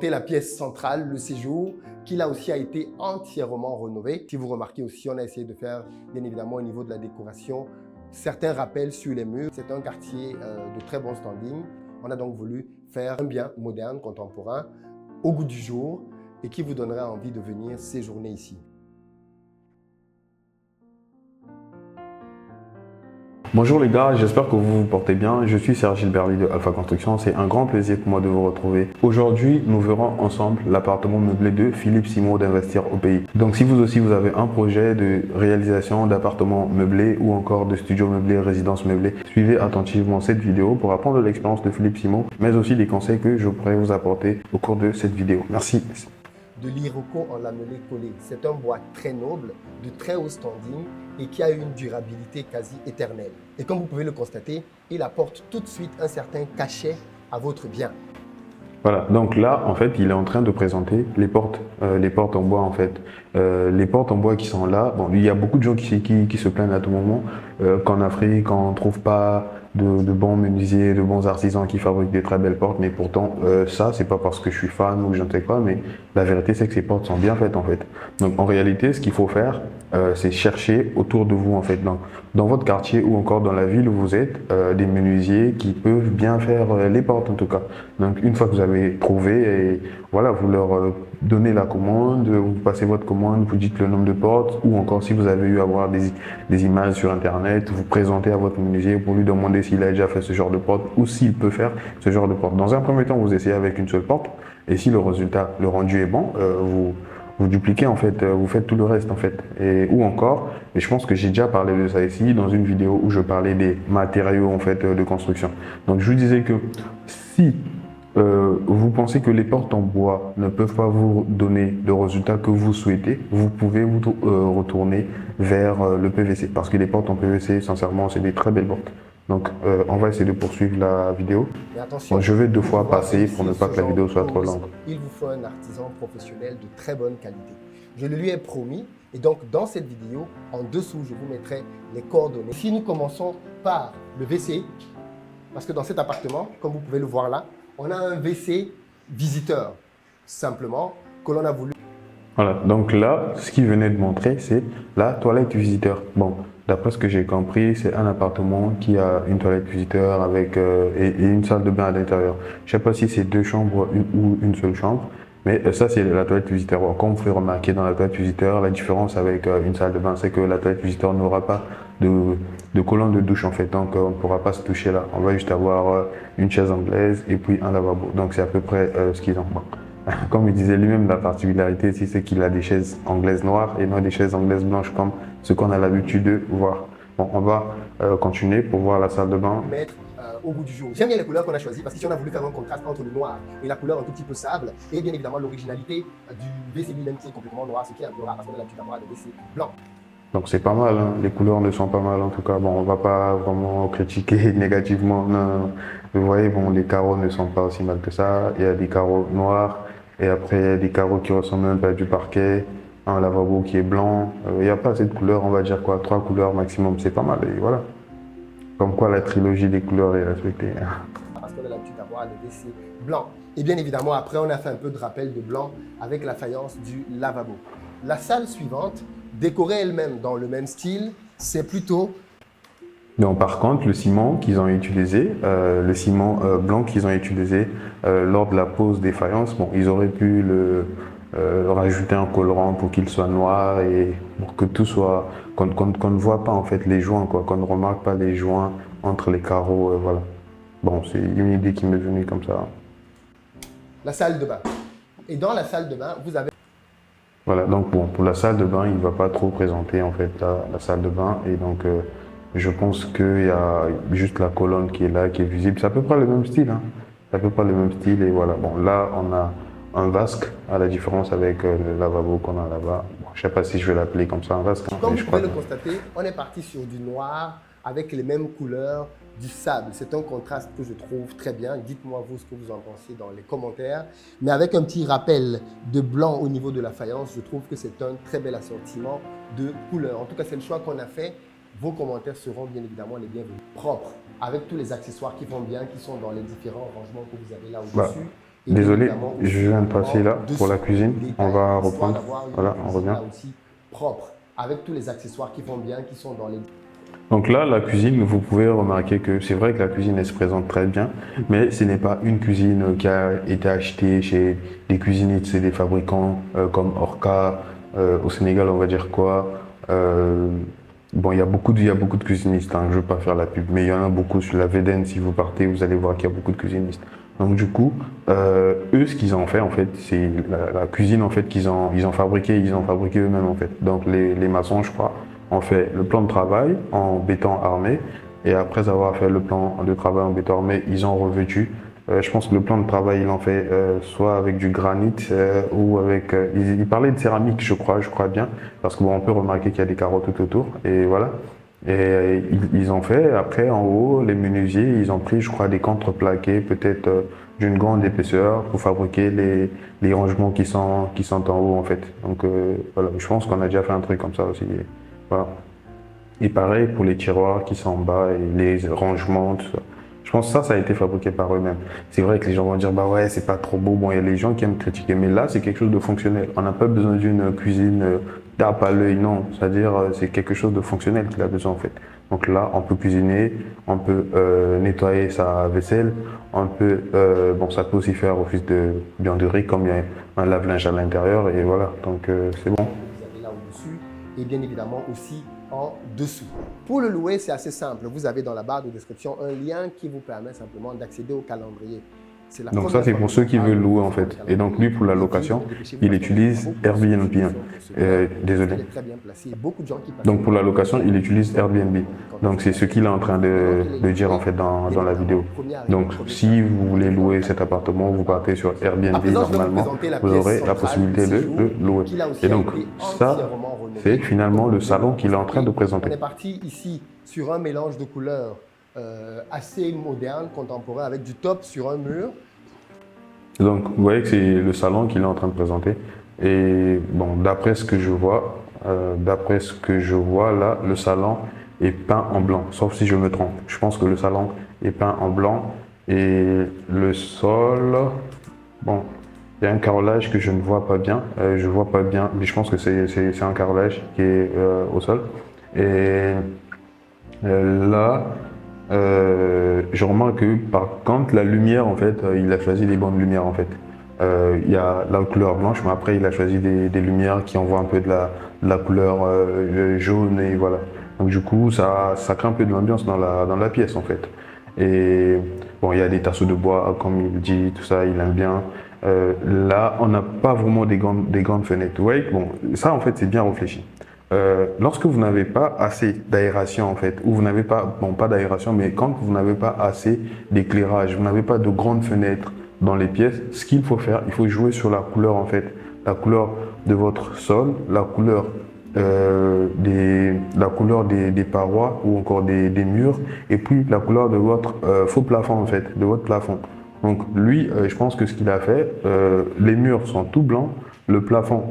C'est la pièce centrale, le séjour, qui là aussi a été entièrement rénové. Si vous remarquez aussi, on a essayé de faire, bien évidemment, au niveau de la décoration, certains rappels sur les murs. C'est un quartier de très bon standing. On a donc voulu faire un bien moderne, contemporain, au goût du jour et qui vous donnera envie de venir séjourner ici. Bonjour les gars, j'espère que vous vous portez bien. Je suis Serge Gilberly de Alpha Construction. C'est un grand plaisir pour moi de vous retrouver. Aujourd'hui, nous verrons ensemble l'appartement meublé de Philippe Simon d'Investir au Pays. Donc si vous aussi vous avez un projet de réalisation d'appartements meublés ou encore de studio meublé, résidence meublée, suivez attentivement cette vidéo pour apprendre l'expérience de Philippe Simon, mais aussi les conseils que je pourrais vous apporter au cours de cette vidéo. Merci. De l'iroko en lamelé collé. C'est un bois très noble, de très haut standing et qui a une durabilité quasi éternelle. Et comme vous pouvez le constater, il apporte tout de suite un certain cachet à votre bien. Voilà, donc là, en fait, il est en train de présenter les portes en bois, en fait. Les portes en bois qui sont là, bon, il y a beaucoup de gens qui se plaignent à tout moment qu'en Afrique, on ne trouve pas de bons menuisiers, de bons artisans qui fabriquent des très belles portes, mais pourtant, ça, c'est pas parce que je suis fan ou que je ne sais pas, mais la vérité, c'est que ces portes sont bien faites, en fait. Donc, en réalité, ce qu'il faut faire, c'est chercher autour de vous, en fait, dans votre quartier ou encore dans la ville où vous êtes, des menuisiers qui peuvent bien faire les portes, en tout cas. Donc, une fois que vous avez trouvé, et voilà, vous leur donnez la commande, vous passez votre commande, vous dites le nombre de portes, ou encore si vous avez eu à voir des images sur Internet, vous présentez à votre menuisier pour lui demander s'il a déjà fait ce genre de porte ou s'il peut faire ce genre de porte. Dans un premier temps, vous essayez avec une seule porte, et si le résultat, le rendu est bon, vous dupliquez en fait, vous faites tout le reste en fait. Ou encore, et je pense que j'ai déjà parlé de ça ici dans une vidéo où je parlais des matériaux en fait de construction. Donc je vous disais que si vous pensez que les portes en bois ne peuvent pas vous donner le résultat que vous souhaitez, vous pouvez vous retourner vers le PVC. Parce que les portes en PVC, sincèrement, c'est des très belles portes. Donc, on va essayer de poursuivre la vidéo. Mais attention, bon, je vais deux fois passer pour ne pas que la vidéo soit trop longue. Il vous faut un artisan professionnel de très bonne qualité. Je le lui ai promis. Et donc, dans cette vidéo, en dessous, je vous mettrai les coordonnées. Si nous commençons par le WC, parce que dans cet appartement, comme vous pouvez le voir là, on a un WC visiteur, simplement, que l'on a voulu. Voilà, donc là, ce qu'il venait de montrer, c'est la toilette visiteur. Bon, d'après ce que j'ai compris, c'est un appartement qui a une toilette visiteur avec et une salle de bain à l'intérieur. Je ne sais pas si c'est deux chambres ou une seule chambre, mais ça, c'est la toilette visiteur. Bon, comme vous pouvez remarquer dans la toilette visiteur, la différence avec une salle de bain, c'est que la toilette visiteur n'aura pas de colonne de douche en fait, donc on ne pourra pas se toucher là. On va juste avoir une chaise anglaise et puis un lavabo. Donc c'est à peu près ce qu'ils ont. Bon. Comme il disait lui-même, la particularité ici, c'est qu'il a des chaises anglaises noires et non des chaises anglaises blanches comme ce qu'on a l'habitude de voir. Bon, on va continuer pour voir la salle de bain. Mettre au goût du jour. J'aime bien les couleurs qu'on a choisies parce qu'ici on a voulu faire un contraste entre le noir et la couleur un tout petit peu sable et bien évidemment l'originalité du WC lui-même qui est complètement noir, ce qui est un peu rare parce qu'on a l'habitude d'avoir des WC blancs. Donc c'est pas mal, hein. Les couleurs ne sont pas mal en tout cas. Bon, on va pas vraiment critiquer négativement. Non. Vous voyez, bon, les carreaux ne sont pas aussi mal que ça. Il y a des carreaux noirs et après il y a des carreaux qui ressemblent un peu à du parquet, un lavabo qui est blanc. Il n'y a pas assez de couleurs, on va dire quoi, 3 couleurs maximum, c'est pas mal. Et voilà. Comme quoi la trilogie des couleurs est respectée. Parce qu'on a l'habitude d'avoir des WC blancs. Et bien évidemment, après on a fait un peu de rappel de blanc avec la faïence du lavabo. La salle suivante, décorée elle-même dans le même style, c'est plutôt... Non, par contre, le ciment qu'ils ont utilisé, le ciment blanc qu'ils ont utilisé lors de la pose des faïences, bon, ils auraient pu rajouter un colorant pour qu'il soit noir et pour que tout soit... qu'on ne voit pas en fait les joints, quoi, qu'on ne remarque pas les joints entre les carreaux, voilà. Bon, c'est une idée qui m'est venue comme ça. La salle de bain. Et dans la salle de bain, vous avez... Voilà, donc bon, pour la salle de bain, il ne va pas trop présenter en fait la salle de bain et donc je pense qu'il y a juste la colonne qui est là, qui est visible. C'est à peu près le même style, hein. C'est à peu près le même style et voilà. Bon, là, on a un vasque à la différence avec le lavabo qu'on a là-bas. Bon, je ne sais pas si je vais l'appeler comme ça un vasque. Hein, comme vous pouvez le constater, on est parti sur du noir avec les mêmes couleurs du sable. C'est un contraste que je trouve très bien. Dites-moi vous ce que vous en pensez dans les commentaires. Mais avec un petit rappel de blanc au niveau de la faïence, je trouve que c'est un très bel assortiment de couleurs. En tout cas, c'est le choix qu'on a fait. Vos commentaires seront bien évidemment les bienvenus. Propres, avec tous les accessoires qui vont bien, qui sont dans les différents rangements que vous avez là au-dessus. Et bien Désolé, évidemment, aussi, je viens de passer là dessous, pour la cuisine. On détail, va histoire reprendre. d'avoir une Voilà, on cuisine revient. là aussi propre, avec tous les accessoires qui vont bien, qui sont dans les... Donc là, la cuisine, vous pouvez remarquer que c'est vrai que la cuisine, elle se présente très bien, mais ce n'est pas une cuisine qui a été achetée chez des cuisinistes, c'est des fabricants comme Orca, au Sénégal, on va dire quoi. euh, bon, il y a beaucoup de cuisinistes, hein, je ne veux pas faire la pub, mais il y en a beaucoup sur la Védène, si vous partez, vous allez voir qu'il y a beaucoup de cuisinistes. Donc du coup, eux, ce qu'ils ont fait, en fait, c'est la cuisine, en fait, ils ont fabriqué eux-mêmes, en fait. Donc les maçons, je crois, on fait le plan de travail en béton armé et après avoir fait le plan de travail en béton armé, ils ont revêtu. Je pense que le plan de travail, ils l'ont fait soit avec du granit ou avec. Ils parlaient de céramique, je crois bien, parce que bon, on peut remarquer qu'il y a des carreaux tout autour et voilà. Et ils ont fait. Après, en haut, les menuisiers, ils ont pris, je crois, des contreplaqués, peut-être d'une grande épaisseur, pour fabriquer les rangements qui sont en haut en fait. Donc voilà, je pense qu'on a déjà fait un truc comme ça aussi. Voilà. Et pareil pour les tiroirs qui sont en bas et les rangements, tout ça. Je pense que ça a été fabriqué par eux-mêmes. C'est vrai que les gens vont dire, bah ouais, c'est pas trop beau. Bon, il y a les gens qui aiment critiquer, mais là, c'est quelque chose de fonctionnel. On n'a pas besoin d'une cuisine tape à l'œil, non. C'est-à-dire, c'est quelque chose de fonctionnel qu'il a besoin, en fait. Donc là, on peut cuisiner, on peut nettoyer sa vaisselle, on peut, bon, ça peut aussi faire office de vianderie, comme il y a un lave-linge à l'intérieur, et voilà. Donc, c'est bon. Vous avez là au-dessus et bien évidemment aussi en dessous. Pour le louer, c'est assez simple. Vous avez dans la barre de description un lien qui vous permet simplement d'accéder au calendrier. Donc ça, c'est pour ceux qui veulent louer en fait. Et donc lui, pour la location, il utilise Airbnb. Désolé. Donc pour la location, il utilise Airbnb. Donc c'est ce qu'il est en train de dire en fait dans la vidéo. Donc si vous voulez louer cet appartement, vous partez sur Airbnb normalement, vous aurez la possibilité de le louer. Et donc ça, c'est finalement le salon qu'il est en train de présenter. On est parti ici sur un mélange de couleurs assez moderne, contemporain, avec du top sur un mur. Donc, vous voyez que c'est le salon qu'il est en train de présenter. Et bon, d'après ce que je vois, là, le salon est peint en blanc, sauf si je me trompe. Je pense que le salon est peint en blanc et le sol, bon, il y a un carrelage que je ne vois pas bien. Je vois pas bien, mais je pense que c'est un carrelage qui est au sol. Et là, je remarque que par contre la lumière en fait, il a choisi des bonnes lumières en fait. Il y a la couleur blanche, mais après il a choisi des lumières qui envoient un peu de la couleur jaune et voilà. Donc du coup ça crée un peu de l'ambiance dans la pièce en fait. Et bon, il y a des tasseaux de bois comme il dit, tout ça, il aime bien. Là, on n'a pas vraiment des grandes fenêtres. Vous voyez, bon, ça en fait c'est bien réfléchi. Lorsque vous n'avez pas assez d'aération en fait, ou vous n'avez pas, bon pas d'aération, mais quand vous n'avez pas assez d'éclairage, vous n'avez pas de grandes fenêtres dans les pièces, ce qu'il faut faire, il faut jouer sur la couleur en fait, la couleur de votre sol, la couleur des parois ou encore des murs, et puis la couleur de votre faux plafond en fait, de votre plafond. Donc lui, je pense que ce qu'il a fait, les murs sont tout blancs, le plafond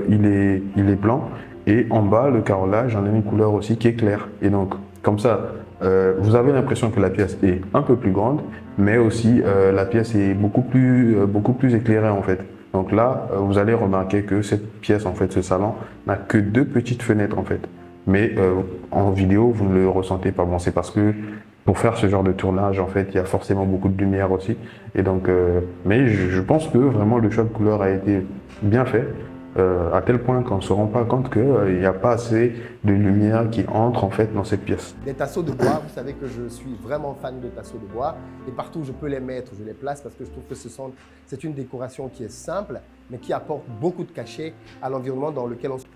il est blanc. Et en bas, le carrelage, on a une couleur aussi qui est claire. Et donc, comme ça, vous avez l'impression que la pièce est un peu plus grande, mais aussi la pièce est beaucoup plus éclairée en fait. Donc là, vous allez remarquer que cette pièce, en fait, ce salon, n'a que 2 petites fenêtres en fait. Mais en vidéo, vous ne le ressentez pas. Bon, c'est parce que pour faire ce genre de tournage, en fait, il y a forcément beaucoup de lumière aussi. Et donc, mais je pense que vraiment le choix de couleur a été bien fait. À tel point qu'on ne se rend pas compte qu'il n'y a pas assez de lumière qui entre en fait dans cette pièce. Des tasseaux de bois, vous savez que je suis vraiment fan de tasseaux de bois et partout où je peux les mettre, je les place parce que je trouve que c'est une décoration qui est simple mais qui apporte beaucoup de cachet à l'environnement dans lequel on se...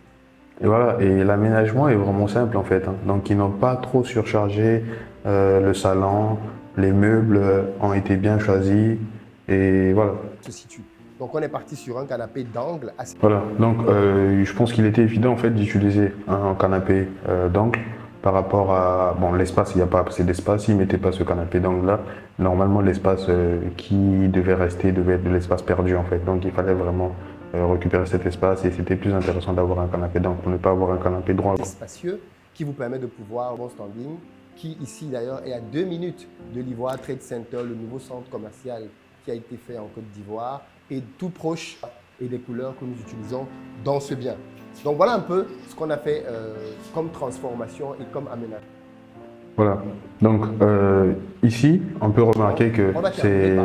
Et voilà, et l'aménagement est vraiment simple en fait, hein. Donc ils n'ont pas trop surchargé le salon, les meubles ont été bien choisis et voilà. Se situe. Donc on est parti sur un canapé d'angle assez... Voilà, donc je pense qu'il était évident en fait d'utiliser un canapé d'angle par rapport à bon, l'espace, il n'y a pas assez d'espace, s'il ne mettait pas ce canapé d'angle là, normalement l'espace qui devait rester devait être de l'espace perdu en fait, donc il fallait vraiment récupérer cet espace et c'était plus intéressant d'avoir un canapé d'angle pour ne pas avoir un canapé droit. Spacieux qui vous permet de pouvoir bon standing, qui ici d'ailleurs est à 2 minutes de l'Ivoire Trade Center, le nouveau centre commercial qui a été fait en Côte d'Ivoire et tout proche et des couleurs que nous utilisons dans ce bien. Donc voilà un peu ce qu'on a fait comme transformation et comme aménagement. Voilà. Donc ici, on peut remarquer que c'est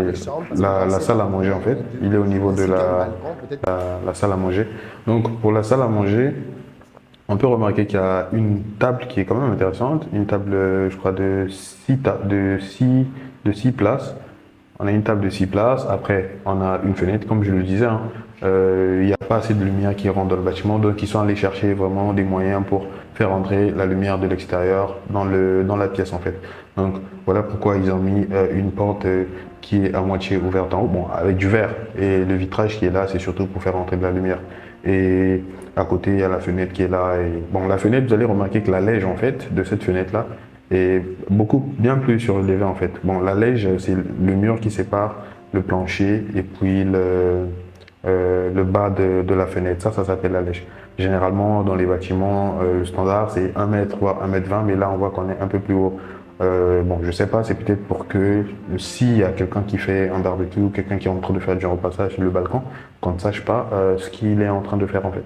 la salle à manger en fait. Il est au niveau de la salle à manger. Donc pour la salle à manger, on peut remarquer qu'il y a une table qui est quand même intéressante. Une table, je crois, de 6 places. On a une table de 6 places. Après, on a une fenêtre, comme je le disais. Hein. Il n'y a pas assez de lumière qui rentre dans le bâtiment, donc ils sont allés chercher vraiment des moyens pour faire entrer la lumière de l'extérieur dans la pièce en fait. Donc voilà pourquoi ils ont mis une porte qui est à moitié ouverte en haut, bon, avec du verre, et le vitrage qui est là, c'est surtout pour faire entrer de la lumière. Et à côté, il y a la fenêtre qui est là. Et bon, la fenêtre, vous allez remarquer que la lège en fait de cette fenêtre là est bien plus surélevée en fait. Bon, la lège, c'est le mur qui sépare le plancher et puis le bas de la fenêtre. Ça s'appelle la lèche. Généralement, dans les bâtiments, le standard, c'est 1 mètre, voire 1,20 m, mais là, on voit qu'on est un peu plus haut. Bon, je sais pas, c'est peut-être pour que s'il y a quelqu'un qui fait un barbecue ou quelqu'un qui est en train de faire du repassage sur le balcon, qu'on ne sache pas ce qu'il est en train de faire en fait.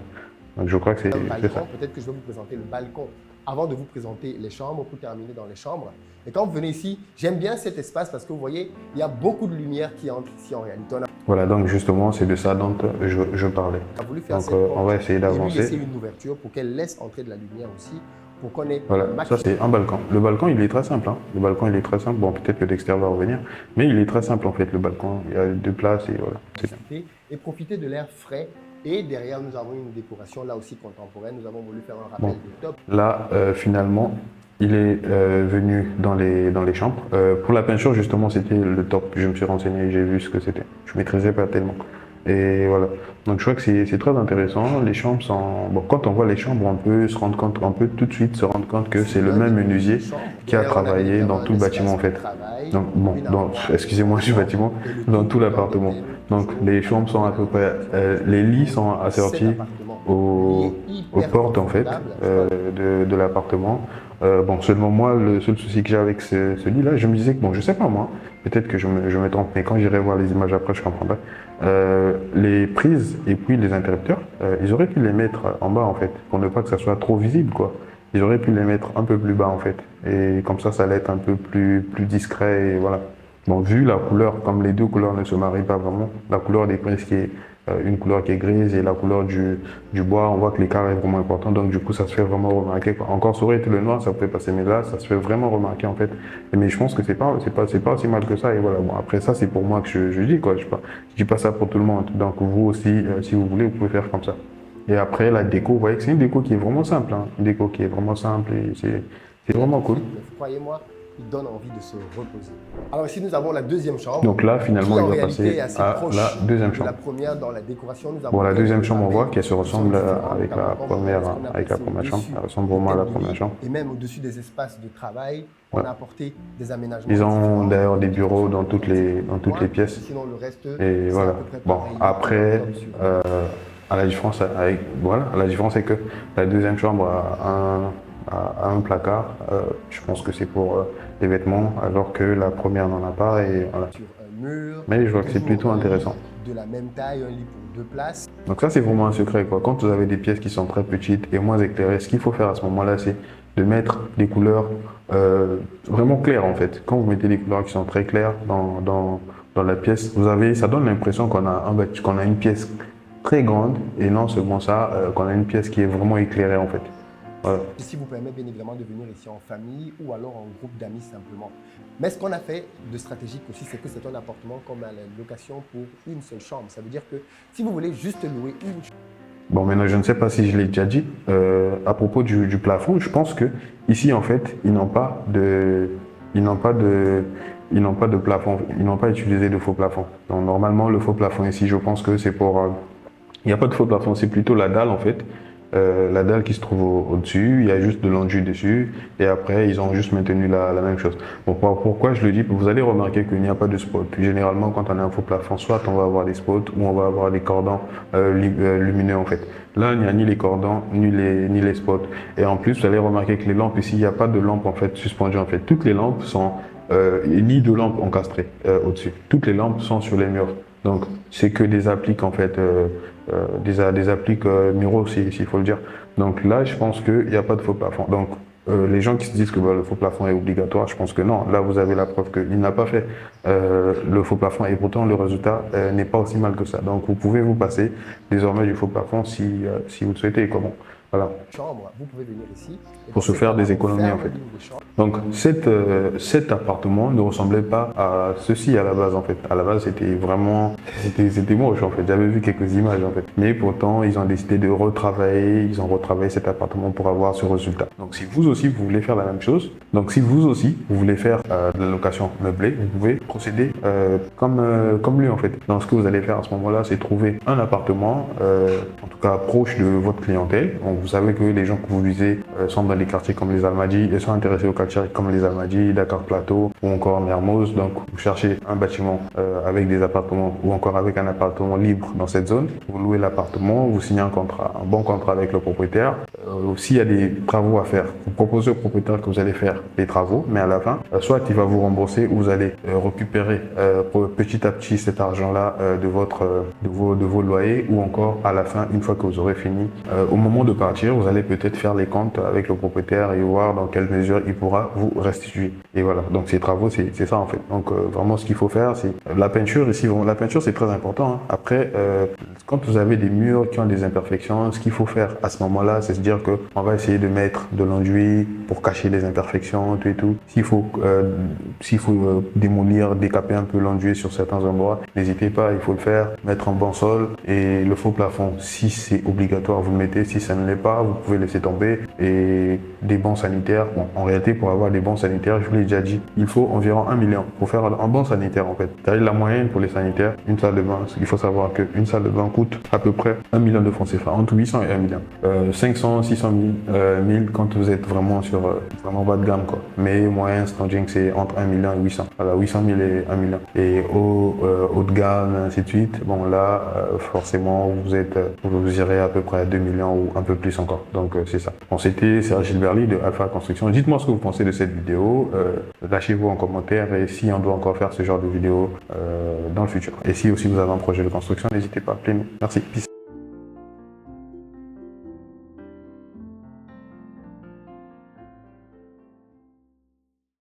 Donc je crois que c'est ça. Peut-être que je vais vous présenter le balcon avant de vous présenter les chambres pour terminer dans les chambres. Et quand vous venez ici, j'aime bien cet espace parce que vous voyez, il y a beaucoup de lumière qui entre ici en réalité. Voilà, donc justement, c'est de ça dont je parlais. On a voulu faire donc on va essayer d'avancer. Et laisser une ouverture pour qu'elle laisse entrer de la lumière aussi. Pour qu'on ait voilà, ça c'est un balcon. Le balcon, il est très simple. Hein. Le balcon, il est très simple. Bon, peut-être que Dexter va revenir, mais il est très simple en fait. Le balcon, il y a 2 places et voilà. Et profiter de l'air frais. Et derrière, nous avons une décoration là aussi contemporaine. Nous avons voulu faire un rappel de top. Là, finalement, il est venu dans les chambres. Pour la peinture, justement, c'était le top. Je me suis renseigné, j'ai vu ce que c'était. Je maîtrisais pas tellement. Et voilà. Donc je crois que c'est très intéressant. Les chambres sont. Bon, quand on voit les chambres, on peut se rendre compte, on peut tout de suite se rendre compte que c'est le même menuisier qui a travaillé dans tout le bâtiment en fait. Donc bon, excusez-moi du bâtiment, dans tout l'appartement. Donc les chambres sont à peu près, les lits sont assortis aux portes en fait de l'appartement. Bon, seulement moi, le seul souci que j'ai avec ce lit-là, je me disais que bon, je sais pas moi, peut-être que je me trompe, mais quand j'irai voir les images après, je comprendrai. Les prises et puis les interrupteurs, ils auraient pu les mettre en bas en fait, pour ne pas que ça soit trop visible quoi. Ils auraient pu les mettre un peu plus bas en fait, et comme ça allait être un peu plus discret et voilà. Bon, vu la couleur, comme les deux couleurs ne se marient pas vraiment, la couleur des prises qui est une couleur qui est grise et la couleur du bois, on voit que l'écart est vraiment important, donc du coup ça se fait vraiment remarquer quoi. Encore ça aurait été le noir, ça pouvait passer, mais là ça se fait vraiment remarquer en fait. Mais je pense que c'est pas aussi mal que ça, et voilà. Bon, après ça c'est pour moi que je dis quoi, je dis pas ça pour tout le monde, donc vous aussi si vous voulez vous pouvez faire comme ça. Et après la déco, vous voyez que c'est une déco qui est vraiment simple, hein. Une déco qui est vraiment simple et c'est vraiment cool. Croyez-moi, il donne envie de se reposer. Alors ici, nous avons la deuxième chambre. Donc là, finalement, il va passer à la deuxième chambre. La première dans la décoration, nous avons bon, la deuxième chambre, on voit qu'elle se ressemble avec la première chambre. Elle ressemble vraiment à la première chambre. Et même au-dessus des espaces de travail, on a apporté des aménagements. Ils ont d'ailleurs des bureaux dans toutes les pièces. Sinon, le reste, et voilà. Bon, après, la différence c'est que la deuxième chambre a un placard. Je pense que c'est pour les vêtements, alors que la première n'en a pas. Et voilà. Mais je vois que c'est plutôt intéressant. De la même taille, un lit pour 2 places. Donc ça, c'est vraiment un secret, quoi. Quand vous avez des pièces qui sont très petites et moins éclairées, ce qu'il faut faire à ce moment-là, c'est de mettre des couleurs vraiment claires, en fait. Quand vous mettez des couleurs qui sont très claires dans la pièce, ça donne l'impression qu'on a une pièce très grande, et non seulement ça, qu'on a une pièce qui est vraiment éclairée, en fait. Voilà. Ceci vous permet bien évidemment de venir ici en famille ou alors en groupe d'amis simplement. Mais ce qu'on a fait de stratégique aussi, c'est que c'est un appartement comme à la location pour une seule chambre. Ça veut dire que si vous voulez juste louer une chambre. Bon, maintenant, je ne sais pas si je l'ai déjà dit. À propos du plafond, je pense que ici, en fait, ils n'ont pas de plafond. Ils n'ont pas utilisé de faux plafond. Donc, normalement, le faux plafond ici, je pense que c'est pour... il n'y a pas de faux plafond, c'est plutôt la dalle, en fait. La dalle qui se trouve au-dessus, il y a juste de l'enduit dessus, et après ils ont juste maintenu la même chose. Bon, pourquoi je le dis? Vous allez remarquer qu'il n'y a pas de spot. Généralement, quand on a un faux plafond, soit on va avoir des spots ou on va avoir des cordons lumineux en fait. Là, il n'y a ni les cordons ni les spots. Et en plus, vous allez remarquer que les lampes ici, il n'y a pas de lampes en fait suspendues en fait. Toutes les lampes sont ni de lampes encastrées au-dessus. Toutes les lampes sont sur les murs. Donc, c'est que des appliques, en fait, des appliques muraux, s'il faut le dire. Donc là, je pense qu'il n'y a pas de faux plafond. Donc, les gens qui se disent que le faux plafond est obligatoire, je pense que non. Là, vous avez la preuve qu'il n'a pas fait le faux plafond et pourtant le résultat n'est pas aussi mal que ça. Donc, vous pouvez vous passer désormais du faux plafond si vous le souhaitez. Comment? Voilà. Chambre, vous pouvez venir ici. Pour se faire des économies en fait. Donc cet appartement ne ressemblait pas à ceci à la base en fait. À la base c'était vraiment, c'était moche en fait. J'avais vu quelques images en fait. Mais pourtant ils ont décidé de retravailler, ils ont retravaillé cet appartement pour avoir ce résultat. Donc si vous aussi vous voulez faire la même chose, donc si vous aussi vous voulez faire de la location meublée, vous pouvez procéder comme lui en fait. Donc ce que vous allez faire à ce moment-là, c'est trouver un appartement, en tout cas proche de votre clientèle. Donc, vous savez que les gens que vous visez sont dans les quartiers comme les Almadies et sont intéressés aux quartiers comme les Almadies, Dakar Plateau ou encore Mermoz. Donc, vous cherchez un bâtiment avec des appartements ou encore avec un appartement libre dans cette zone. Vous louez l'appartement, vous signez un contrat, un bon contrat avec le propriétaire. S'il y a des travaux à faire, vous proposez au propriétaire que vous allez faire les travaux, mais à la fin, soit il va vous rembourser ou vous allez récupérer petit à petit cet argent-là de vos loyers ou encore à la fin, une fois que vous aurez fini, au moment de partir, vous allez peut-être faire les comptes avec le propriétaire et voir dans quelle mesure il pourra vous restituer. Et voilà, donc ces travaux, c'est ça en fait. Donc vraiment ce qu'il faut faire, c'est la peinture ici. La peinture, c'est très important. Hein. Après, quand vous avez des murs qui ont des imperfections, ce qu'il faut faire à ce moment-là, c'est se dire que on va essayer de mettre de l'enduit pour cacher les imperfections, tout et tout. S'il faut démolir, décaper un peu l'enduit sur certains endroits, n'hésitez pas, il faut le faire. Mettre un bon sol et le faux plafond, si c'est obligatoire, vous le mettez. Si ça ne l'est pas, vous pouvez laisser tomber. Et des bons sanitaires. Bon, en réalité, pour avoir des bons sanitaires, je vous l'ai déjà dit, il faut environ 1 million pour faire un bon sanitaire en fait. C'est-à-dire la moyenne pour les sanitaires, une salle de bain. Il faut savoir qu'une salle de bain coûte à peu près 1 million de francs CFA, entre 800 et 1 million. 500, 600 000 quand vous êtes vraiment sur vraiment bas de gamme quoi. Mais moyen standing c'est entre 1 million et 800. Voilà, 800 000 et 1 million. Et haut de gamme, ainsi de suite. Bon là, forcément, vous irez à peu près à 2 millions ou un peu plus encore. Donc c'est ça. Bon, c'était Serge Gilberly de Alpha Construction. Dites-moi ce que vous pensez de cette vidéo. Lâchez-vous en commentaire et si on doit encore faire ce genre de vidéo dans le futur. Et si aussi vous avez un projet de construction, n'hésitez pas à appeler nous. Merci. Peace.